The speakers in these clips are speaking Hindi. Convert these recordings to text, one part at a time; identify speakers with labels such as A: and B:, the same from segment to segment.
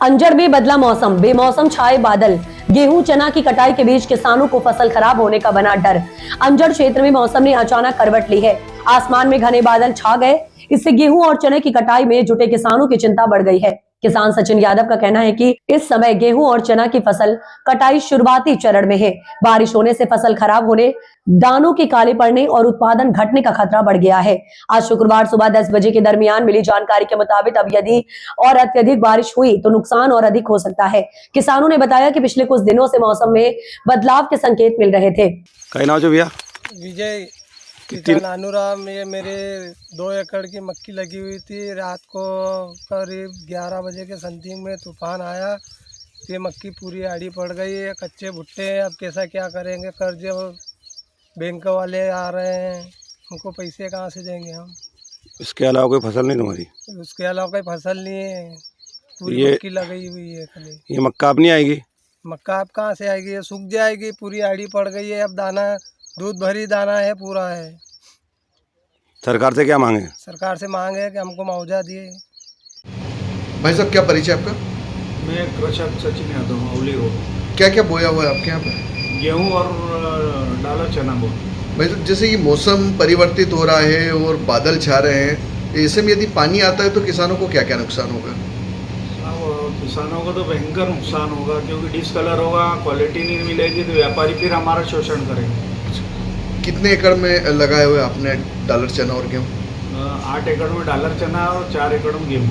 A: अंजड़ में बदला मौसम, बेमौसम छाए बादल। गेहूं चना की कटाई के बीच किसानों को फसल खराब होने का बना डर। अंजड़ क्षेत्र में मौसम ने अचानक करवट ली है। आसमान में घने बादल छा गए। इससे गेहूं और चने की कटाई में जुटे किसानों की चिंता बढ़ गई है। किसान सचिन यादव का कहना है कि इस समय गेहूं और चना की फसल कटाई शुरुआती चरण में है। बारिश होने से फसल खराब होने, दानों के काले पड़ने और उत्पादन घटने का खतरा बढ़ गया है। आज शुक्रवार सुबह 10 बजे के दरमियान मिली जानकारी के मुताबिक अब यदि और अत्यधिक बारिश हुई तो नुकसान और अधिक हो सकता है। किसानों ने बताया कि पिछले कुछ दिनों से मौसम में बदलाव के संकेत मिल रहे थे।
B: कई नाम जो भैया
C: विजय किसान अनुराम, ये मेरे 2 एकड़ की मक्की लगी हुई थी। रात को करीब 11 बजे के समथिंग में तूफान आया। ये मक्की पूरी आड़ी पड़ गई है, कच्चे भुट्टे हैं। अब कैसा क्या करेंगे, कर्जे बैंक वाले आ रहे हैं, उनको पैसे कहाँ से देंगे हम।
B: इसके अलावा कोई फसल नहीं तुम्हारी?
C: उसके अलावा कोई फसल नहीं है, पूरी
B: ये
C: मक्की लगाई हुई है खाली।
B: ये मक्का अब नहीं आएगी?
C: मक्का अब कहाँ से आएगी, ये सूख जाएगी, पूरी आड़ी पड़ गई है। अब दाना दूध भरी दाना है, पूरा है।
B: सरकार से क्या मांगे?
C: सरकार से मांग है कि हमको मुआवजा दिए।
D: भाई साहब, क्या परिचय आपका?
E: मैं कृषक सचिन यादव, अवली रोड।
D: क्या क्या बोया हुआ है आपके यहाँ पर?
E: गेहूं और डाला चना बो।
D: भाई साहब, जैसे ये मौसम परिवर्तित हो रहा है और बादल छा रहे हैं, ऐसे में यदि पानी आता है तो किसानों को क्या क्या नुकसान होगा?
E: अब किसानों को तो भयंकर नुकसान होगा, क्योंकि डिसकलर होगा, क्वालिटी नहीं मिलेगी, तो व्यापारी फिर हमारा शोषण करेंगे।
D: कितने एकड़ में लगाए हुए आपने डालर चना और गेहूँ?
E: 8 एकड़ में डालर चना और 4 एकड़ में गेहूँ।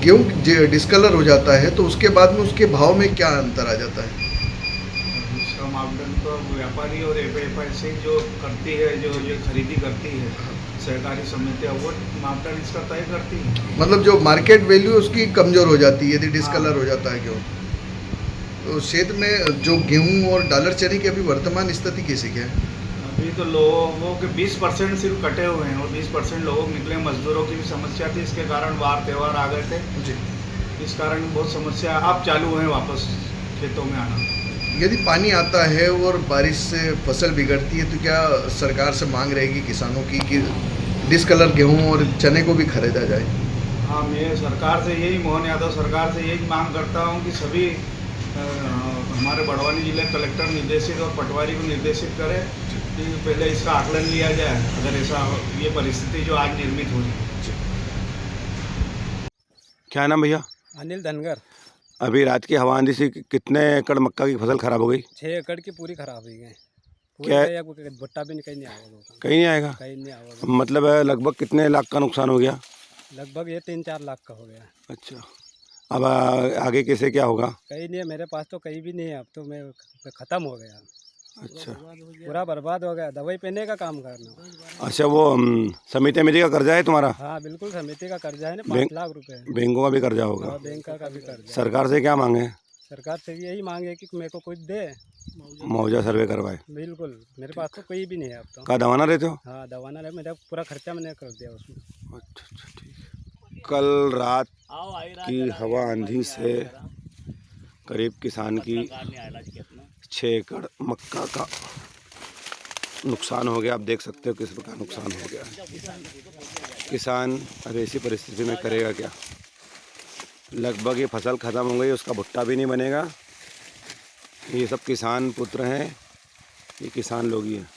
D: गेहूँ डिस्कलर हो जाता है तो उसके बाद में उसके भाव में क्या अंतर आ जाता है?
E: इसका मापदंड तो व्यापारी और एफआईसी जो करती है, जो ये खरीदी करती है, सहकारी समितियाँ, वो मापदंड इसका तय करती है।
D: मतलब जो मार्केट वैल्यू है उसकी कमज़ोर हो जाती है यदि डिस्कलर हो जाता है गेहूँ। तो क्षेत्र में जो गेहूँ और डालर चने की अभी वर्तमान स्थिति कैसी क्या है?
E: अभी तो लोगों के 20% सिर्फ कटे हुए हैं और 20% लोगों निकले। मजदूरों की भी समस्या थी, इसके कारण वार त्यौहार आ गए थे
D: जी।
E: इस कारण बहुत समस्या अब चालू है वापस खेतों में आना।
D: यदि पानी आता है और बारिश से फसल बिगड़ती है तो क्या सरकार से मांग रहेगी किसानों की कि डिस्कलर गेहूं और चने को भी खरीदा जाए?
E: हाँ, मैं सरकार से यही, मोहन यादव सरकार से यही मांग करता हूँ कि सभी हमारे बड़वानी जिले कलेक्टर निर्देशित और पटवारी को निर्देशित करें कि पहले इसका आकलन लिया जाए, अगर ऐसा ये परिस्थिति जो आज निर्मित हो रही है।
B: क्या नाम भैया?
C: अनिल धनगर।
B: अभी रात की हवा आंधी से कितने एकड़ मक्का की फसल खराब हो गई?
C: 6 एकड़ की पूरी खराब हुई गई।
B: क्या?
C: भुट्टा भी कहीं नहीं आएगा,
B: कहीं नहीं आएगा?
C: कहीं नहीं आएगा।
B: मतलब लगभग कितने लाख का नुकसान हो गया?
C: लगभग ये 3-4 लाख का हो गया।
B: अच्छा, अब आगे कैसे क्या होगा?
C: कहीं नहीं है, मेरे पास तो कहीं भी नहीं है। अब तो मैं ख़त्म हो गया,
B: अच्छा
C: पूरा बर्बाद हो गया। दवाई पीने का काम करना।
B: अच्छा, वो समिति मिति का कर्जा है तुम्हारा?
C: हाँ बिल्कुल, समिति का कर्जा है ना,
B: बैंक-
C: 5 लाख रुपए।
B: बैंकों का भी कर्जा होगा?
C: और बैंक का भी कर्जा।
B: सरकार से क्या मांगे?
C: सरकार से यही मांगे कि मेरे को कुछ दे,
B: मुआवजा सर्वे करवाए।
C: बिल्कुल। मेरे पास तो कोई भी नहीं है अब तो।
B: कहाँ दवाना रहते हो?
C: हाँ, दवाना है, मेरा पूरा खर्चा मैंने कर दिया उसमें।
B: अच्छा अच्छा, ठीक है। कल रात की हवा आंधी से करीब किसान की 6 एकड़ मक्का का नुकसान हो गया। आप देख सकते हो किस प्रकार नुकसान हो गया। किसान अब ऐसी परिस्थिति में करेगा क्या? लगभग ये फसल ख़त्म हो गई, उसका भुट्टा भी नहीं बनेगा। ये सब किसान पुत्र हैं, ये किसान लोग ही हैं।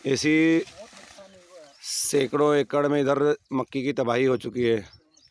B: ऐसी सैकड़ों एकड़ में इधर मक्की की तबाही हो चुकी है।